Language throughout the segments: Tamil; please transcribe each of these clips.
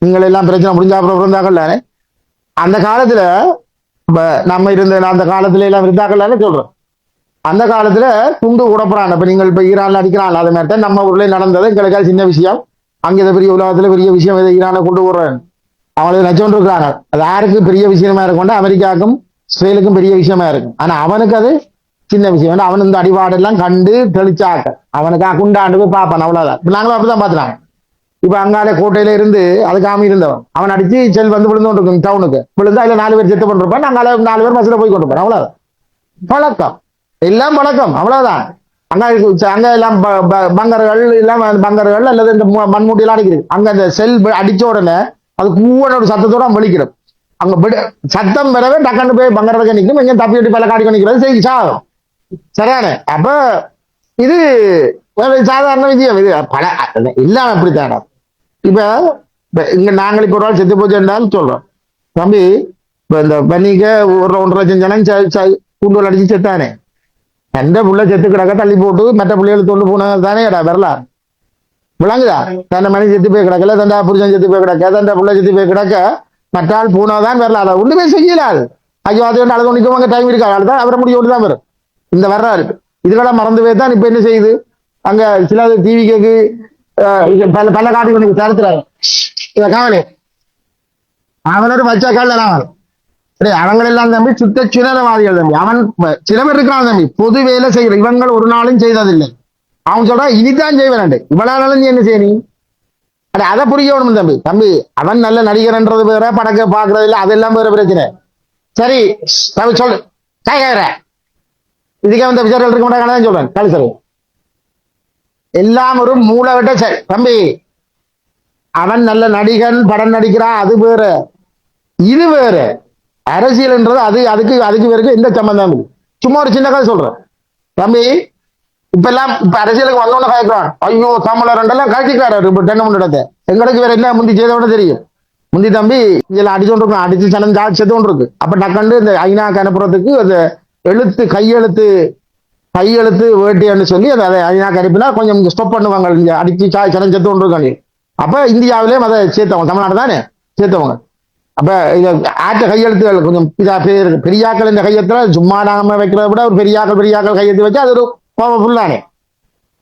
நீங்கள் எல்லாம் பிரச்சனை முடிஞ்சா அப்புறம் இருந்தாக்கல அந்த காலத்துல நம்ம இருந்த அந்த காலத்துல எல்லாம் இருந்தாக்கலன்னு சொல்றோம். அந்த காலத்துல குண்டு உடப்புறான். இப்ப நீங்கள் இப்ப ஈரான்ல அடிக்கிறான் அது மாதிரி நம்ம ஊர்ல நடந்தது எங்களுக்கு சின்ன விஷயம். அங்க இதை பெரிய உலகத்துல பெரிய விஷயம் இதை ஈரான கொண்டு போடுறேன் அவங்களுக்கு நச்சோண்டு இருக்கிறாங்க. அது யாருக்கு பெரிய விஷயமா இருக்கும், அமெரிக்காவுக்கும் இஸ்ரேலுக்கும் பெரிய விஷயமா இருக்கும். ஆனா அவனுக்கு அது சின்ன விஷயம். அவன் இந்த அடிபாடு எல்லாம் கண்டு தெளிச்சாக்க அவனுக்கு குண்டாண்டு போய் பார்ப்பான். அவ்வளவுதான். இப்ப நாங்களும் அப்படிதான் பாத்துறாங்க. இப்ப அங்காலே கோட்டையில இருந்து அதுக்காம இருந்தவன் அவன் அடிச்சு செல் வந்து விழுந்து கொண்டிருக்கும் டவுனுக்கு விழுந்தா அதுல 4 பேர் செத்து கொண்டிருப்பான். அங்கால 4 பேர் பஸ்ல போய் கொண்டிருப்பான். அவ்வளவுதான் பழக்கம், எல்லாம் பழக்கம். அவ்வளவுதான். அங்க அங்க எல்லாம் பங்கர்கள் எல்லாம் பங்கர்கள் அல்லது இந்த மண்மூட்டி எல்லாம் அடிக்கிறது. அங்க அந்த செல் அடிச்ச உடனே அது கூவன ஒரு சத்தத்தோட வலிக்கிறது. அங்க சத்தம் பெறவே டக்குன்னு போய் பங்கரத்துக்கு நிற்கும். எங்க தப்பி விட்டு பல காடி நிற்கிறது சரி சாகும். சரியான அப்ப இது சாதாரண விஷயம். இது பல இல்லாம எப்படித்தான இப்ப இங்க நாங்கள் இப்ப ஒரு ஆள் செத்து போச்சு என்றாலும் சொல்றோம் தம்பி இப்ப இந்த பன்னிக்க ஒரு 1.5 லட்சம் ஜனம் கூண்டுகள் அடிச்சு செத்தானே எந்த புள்ள செத்து கிடக்க தள்ளி போட்டு மற்ற பிள்ளைகள் தொண்டு போன தானே வரலாம் விளங்குதா. தன்னை மணி செத்து போய் கிடக்கல, தண்டா புருஷன் செத்து போய் கிடக்க, தண்டா புள்ள செத்து போய் கிடக்க மற்றால் பூனாதான் வரலாம். அதை ஒண்ணுமே செய்யலாது. ஐயோ அது வந்து அழுது நிற்கவங்க டைம் இருக்காது தான் அவரை முடியோடு தான் வரும். இந்த வர்றா இருக்கு இதுக்கெல்லாம் மறந்து போய் தான் இப்ப என்ன செய்யுது அங்க சில டிவி கேக்கு பல பல காட்டுகளுக்கு தரத்துறாங்க. இத காவலே அவனோட வச்சா கால அவங்களெல்லாம் தம்பி சுத்த சுனரவாதிகள் தம்பி. அவன் சில பேர் இருக்கிறான் தம்பி பொது வேலை செய்கிற இவங்கள் ஒரு நாளும் செய்ததில்லை. அவன் சொல்றான் இனிதான் செய்வேன் இவ்வளவு நாளும் நீ என்ன செய்யணும் அதை புரியணும் தம்பி. தம்பி அவன் நல்ல நடிகர்ன்றது வேற படக்க பாக்குறது இல்லை அதெல்லாம் வேற பிரச்சனை. சரி தம்பி சொல்லு கேட்கிற இதுக்கே வந்து விசாரம் இருக்க மாட்டாங்க சொல்றேன் காலி சொல்லு எல்லாம் ஒரு மூளை விட்ட சரி தம்பி. அவன் நல்ல நடிகன் படம் நடிக்கிறான் அது வேற இது வேற. அரசியல்ன்றது அது அதுக்கு அதுக்கு வேற எந்த சம்பந்தம் இல்லை. சும்மா ஒரு சின்ன கதை சொல்றேன் தம்பி. இப்ப எல்லாம் இப்ப அரசியலுக்கு வந்தோன்னு கேட்கிறான் ஐயோ தமிழர் எல்லாம் கழிச்சிக்கிறாரு. இப்ப தென்னமுண்டத்தை எங்களுக்கு வேற என்ன முந்தி செய்தோட தெரியும். முந்தி தம்பி இதெல்லாம் அடிச்சு கொண்டு இருக்கும் அடிச்சு சனம் செத்து கொண்டு இருக்கு. அப்ப டக்கண்டு இந்த ஐநா அனுப்புறதுக்கு அந்த எழுத்து கையெழுத்து வேட்டின்னு சொல்லி அதை ஐநா அனுப்பினா கொஞ்சம் ஸ்டாப் பண்ணுவாங்க. இங்க அடிச்சு சனம் செத்து கொண்டு இருக்காங்க. அப்ப இந்தியாவிலேயே அதை சேர்த்தவங்க தமிழ்நாடு தானே சேர்த்தவங்க. அப்ப இத ஆற்ற கையெழுத்துகள் கொஞ்சம் பெரியாக்கள் இந்த கையெழுத்துல சும்மா நாம வைக்கிறத விட ஒரு பெரியாக்கள் கையெழுத்து வச்சு அது ஒரு பவர்ஃபுல்லானே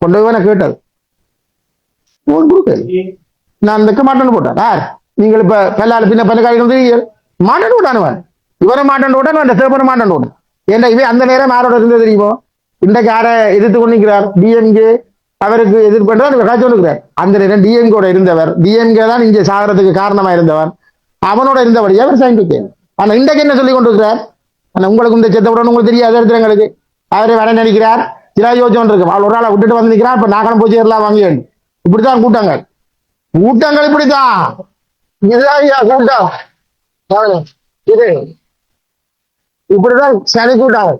கொண்டு போய் கேட்டது நான் வைக்க மாட்டேன்னு போட்டேன். யார் நீங்கள் இப்ப கல்லால் பின்ன பல காய்கள் மாட்டேன்னு விட்டானுவன் இவரை மாட்டேன்னு விட்டான் அந்த சிறப்பு மாட்டேன்னு விட்டான். ஏன்னா இவன் அந்த நேரம் யாரோட இருந்தது தெரியுமோ இன்றைக்கு யாரை எதிர்த்து கொண்டிருக்கிறார் டிஎம்கே அவருக்கு எதிர்ப்பதான் காட்சி கொண்டிருக்கிறார். அந்த நேரம் டிஎம்கேட இருந்தவர் டிஎம்கே தான் இங்கே சாகரத்துக்கு காரணமா இருந்தவர் அவனோட இருந்தபடியே அவர் சயின்டிஃபிக். ஆனா இன்றைக்கு என்ன சொல்லி கொண்டிருக்கிறார் ஆனா உங்களுக்கு இந்த செத்தவுடன் உங்களுக்கு தெரியாது எடுத்துறங்களுக்கு அவரை வர நினைக்கிறார் சில யோசனை இருக்கு. அவள் ஒரு ஆளை விட்டுட்டு வந்து நிற்கிறார். இப்ப நாகனம் போச்சு எல்லாம் வாங்கி இப்படித்தான் கூட்டங்கள் இப்படித்தான் இதுதான் கூட்டம் இது இப்படிதான் சரி கூட்டம்.